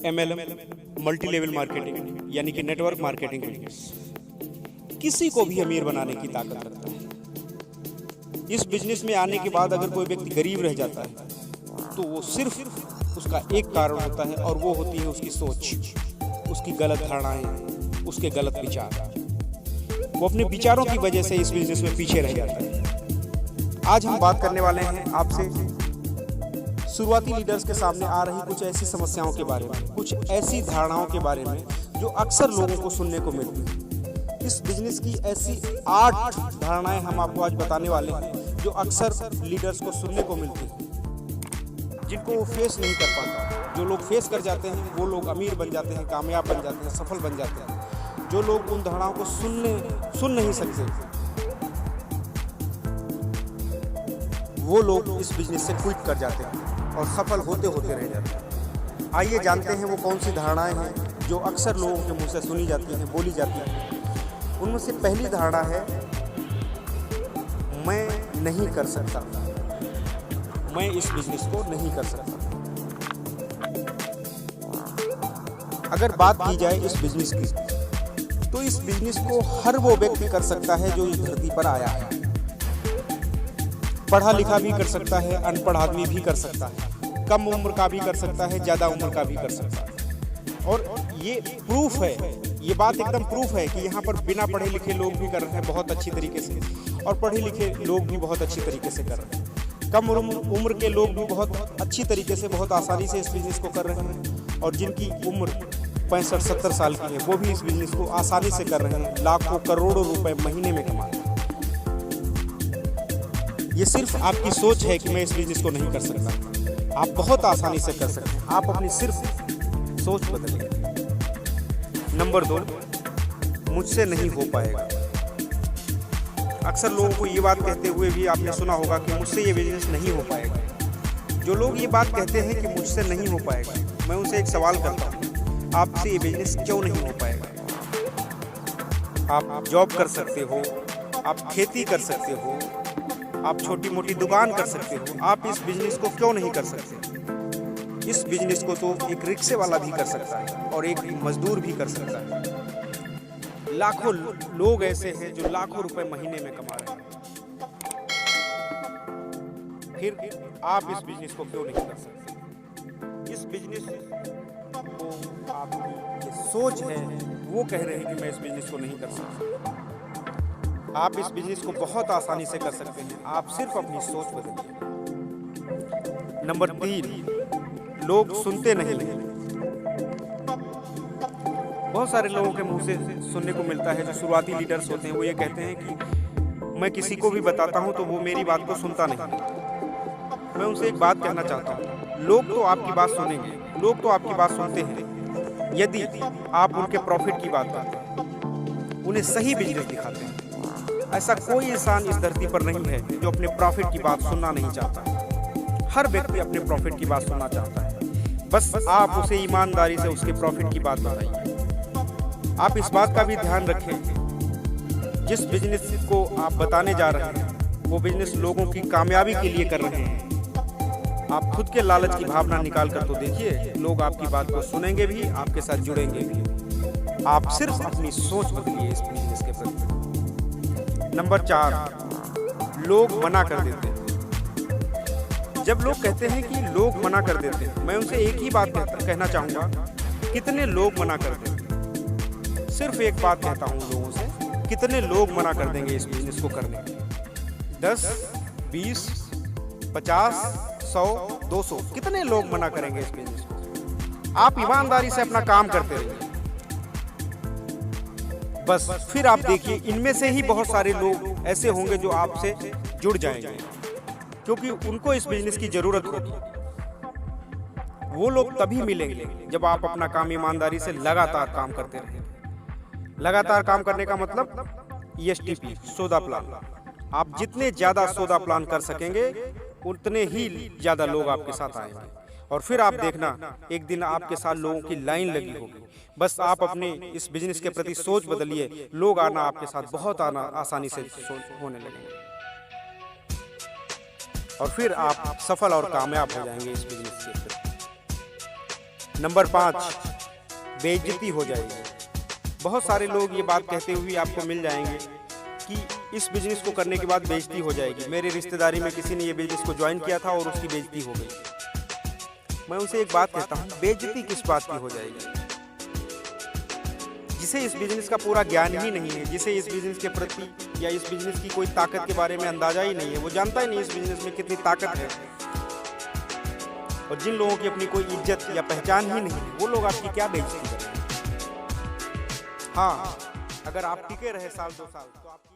MLM, multi level marketing यानी कि network marketing business किसी को भी अमीर बनाने की ताकत रखता है। इस बिजनेस में आने के बाद अगर कोई व्यक्ति गरीब रह जाता है तो वो सिर्फ उसका एक कारण होता है और वो होती है उसकी सोच, उसकी गलत धारणाएं, उसके गलत विचार। वो अपने विचारों की वजह से इस बिजनेस में पीछे रह जाता है। आज हम बात करने वाले हैं आपसे शुरुआती लीडर्स के सामने आ रही कुछ ऐसी समस्याओं के बारे में, कुछ ऐसी धारणाओं के बारे में जो अक्सर लोगों को सुनने को मिलती है। इस बिजनेस की ऐसी 8 धारणाएं हम आपको आज बताने वाले हैं जो अक्सर लीडर्स को सुनने को मिलती है, जिनको वो फेस नहीं कर पाता। जो लोग फेस कर जाते हैं वो लोग अमीर बन जाते हैं, कामयाब बन जाते हैं, सफल बन जाते हैं। जो लोग उन धारणाओं को सुन नहीं सकते वो लोग इस बिजनेस से क्विट कर जाते हैं और सफल होते होते रह जाते हैं। आइए जानते हैं वो कौन सी धारणाएं हैं जो अक्सर लोगों के मुंह से सुनी जाती हैं, बोली जाती हैं। उनमें से पहली धारणा है, मैं नहीं कर सकता, मैं इस बिजनेस को नहीं कर सकता। अगर बात की जाए इस बिजनेस की, तो इस बिजनेस को हर वो व्यक्ति कर सकता है जो इस धरती पर आया है। पढ़ा लिखा भी कर सकता है, अनपढ़ आदमी भी कर सकता है, कम उम्र का भी कर सकता है, ज़्यादा उम्र का भी कर सकता है। और ये प्रूफ है, ये बात एकदम प्रूफ है कि यहाँ पर बिना पढ़े लिखे लोग भी कर रहे हैं बहुत अच्छी तरीके से, और पढ़े लिखे लोग भी बहुत अच्छी तरीके से कर रहे हैं। कम उम्र के लोग भी बहुत अच्छी तरीके से, बहुत आसानी से इस बिज़नेस को कर रहे हैं। और जिनकी उम्र 65-70 साल की है वो भी इस बिज़नेस को आसानी से कर रहे हैं, लाखों करोड़ों रुपए महीने में कमा रहे हैं। ये सिर्फ आपकी सोच है कि मैं इस बिजनेस को नहीं कर सकता। आप बहुत आसानी से कर सकते हैं, आप अपनी सिर्फ सोच बदलिए। नंबर 2, मुझसे नहीं हो पाएगा। अक्सर लोगों को ये बात कहते हुए भी आपने सुना होगा कि मुझसे ये बिजनेस नहीं हो पाएगा। जो लोग ये बात कहते हैं कि मुझसे नहीं हो पाएगा, मैं उनसे एक सवाल करता हूँ, आपसे ये बिजनेस क्यों नहीं हो पाएगा? आप जॉब कर सकते हो, आप खेती कर सकते हो, आप छोटी मोटी दुकान कर सकते हो, आप इस बिजनेस को क्यों नहीं कर सकते? इस बिजनेस को तो एक रिक्शे वाला भी कर सकता है और एक मजदूर भी कर सकता है। लाखों लोग ऐसे हैं जो लाखों रुपए महीने में कमा रहे हैं। फिर आप इस बिजनेस को क्यों नहीं कर सकते? इस बिजनेस को आपकी ये सोच है, वो कह रहे हैं कि मैं इस बिजनेस को नहीं कर सकता। आप इस बिजनेस को बहुत आसानी से कर सकते हैं, आप सिर्फ अपनी सोच बदलिए। नंबर 3, लोग सुनते नहीं हैं। बहुत सारे लोगों के मुंह से सुनने को मिलता है, जो शुरुआती लीडर्स होते हैं वो ये कहते हैं कि मैं किसी को भी बताता हूं तो वो मेरी बात को सुनता नहीं। मैं उनसे एक बात कहना चाहता हूं, लोग तो आपकी बात सुनेंगे, लोग तो आपकी बात सुनते हैं यदि आप उनके प्रॉफिट की बात करते हैं, उन्हें सही बिजनेस दिखाते हैं। ऐसा कोई इंसान इस धरती पर नहीं है जो अपने प्रॉफिट की बात सुनना नहीं चाहता। हर व्यक्ति अपने प्रॉफिट की बात सुनना चाहता है, बस आप उसे ईमानदारी से उसके प्रॉफिट की बात बताइए। आप इस बात का भी ध्यान रखें, जिस बिजनेस को आप बताने जा रहे हैं वो बिजनेस लोगों की कामयाबी के लिए कर रहे हैं। आप खुद के लालच की भावना निकाल कर तो देखिए, लोग आपकी बात को सुनेंगे भी, आपके साथ जुड़ेंगे भी। आप सिर्फ अपनी सोच बदलिए इस बिजनेस के प्रति। नंबर 4, लोग मना कर देते हैं। जब लोग कहते हैं कि लोग मना कर देते हैं, मैं उनसे एक ही बात कहना चाहूँगा, कितने लोग मना कर देते हैं? सिर्फ एक बात कहता हूँ लोगों से, कितने लोग मना कर देंगे इस बिजनेस को करने के? 10, 20, 50, 100, 200, कितने लोग मना करेंगे इस बिजनेस को? आप ईमानदारी से अपना काम करते रहिए, बस फिर आप देखिए इनमें से ही बहुत सारे लोग ऐसे होंगे जो आपसे जुड़ जाएंगे, क्योंकि उनको इस बिजनेस की जरूरत होगी। वो लोग तभी मिलेंगे जब आप अपना काम ईमानदारी से लगातार काम करते रहेंगे। लगातार काम करने का मतलब ESTP, सौदा प्लान। आप जितने ज्यादा सौदा प्लान कर सकेंगे उतने ही ज्यादा लोग आपके साथ आएंगे, और फिर आप देखना एक दिन आपके साथ लोगों की लाइन लगी होगी। बस आप अपने इस बिजनेस के प्रति सोच बदलिए, लोग आना आपके साथ बहुत आसानी से होने लगेंगे, और फिर आप सफल और कामयाब हो जाएंगे इस बिजनेस के। नंबर 5, बेइज्जती हो जाएगी। बहुत सारे लोग ये बात कहते हुए आपको मिल जाएंगे कि इस बिजनेस को करने के बाद बेइज्जती हो जाएगी। मेरे रिश्तेदारी में किसी ने ये बिजनेस को ज्वाइन किया था और उसकी बेइज्जती हो गई। मैं उनसे एक बात कहता हूँ, बेइज्जती किस बात की हो जाएगी? जिसे इस बिजनेस का पूरा ज्ञान ही नहीं है, जिसे इस बिजनेस के प्रति या इस बिजनेस की कोई ताकत के बारे में अंदाजा ही नहीं है, वो जानता ही नहीं इस बिजनेस में कितनी ताकत है, और जिन लोगों की अपनी कोई इज्जत या पहचान ही नहीं है, वो लोग आपकी क्या बेइज्जती करेंगे? हाँ, अगर आप टिके रहे साल 2 साल तो आपकी